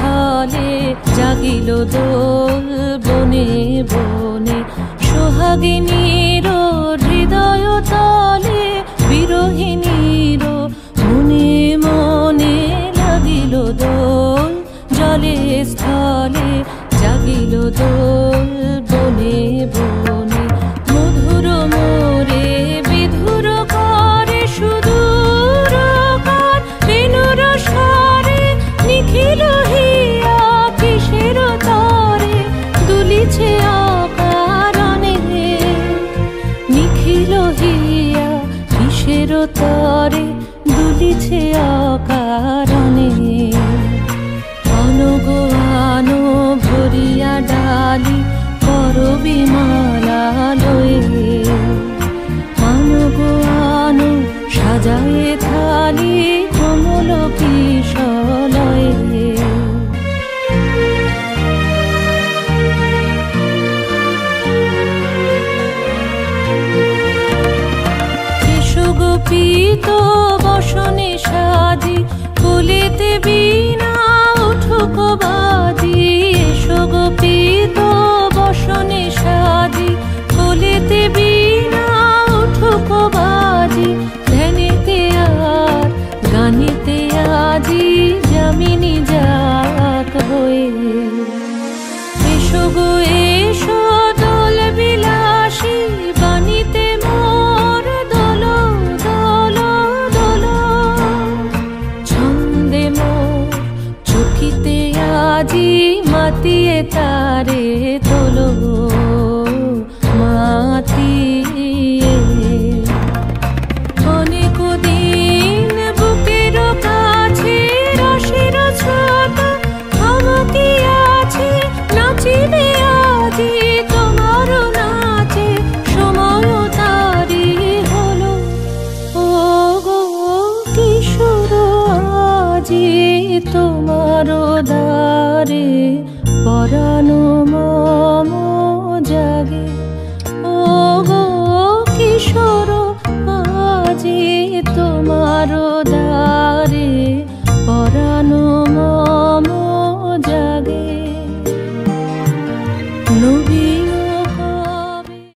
স্থলে জাগিল দোল বনে বনে। সোহাগিনীর হৃদয় তলে বিরহিণীর মনে মনে লাগিল দোল। জলে স্থলে জাগিল দোল বনে বনে। মধুর মোরে বিধুর করে সুদূর কার বেণুর স্বরে নিখিল হিয়া কিসের তরে দুলিছে অকারণে। নিখিল হিয়া কিসের তরে দুলিছে অকারণে। আনো আনো ভরিয়া ডালি করবি মালা লয়ে। আনো আনো সাজায়ে থালি কমল কিশলয়ে। এসো গোপীত বসনে সাজি কোলেতে বীণা উঠুক বাজি। এসো গোপীত বসনে সাজি কোলেতে বীণা উঠুক বাজি। ধ্যানেতে আর গানেতে আজি যামিনী যাক হয়ে। এসো গো এসো দোল বিলাসী বাণীতে মোর দোল দোল দোল। ছন্দে মোর চকিতে আজি মাতিয়ে তারে তোলো মাতিয়ে। অনেক দিন বুকের কাছে রসের ছোট থমকি আছে। নাচিবে আজি তোমার নাচে সময় তারি হলো। ও গো কিশোর আজি তোমার দ্বারে পরানো মম জাগে।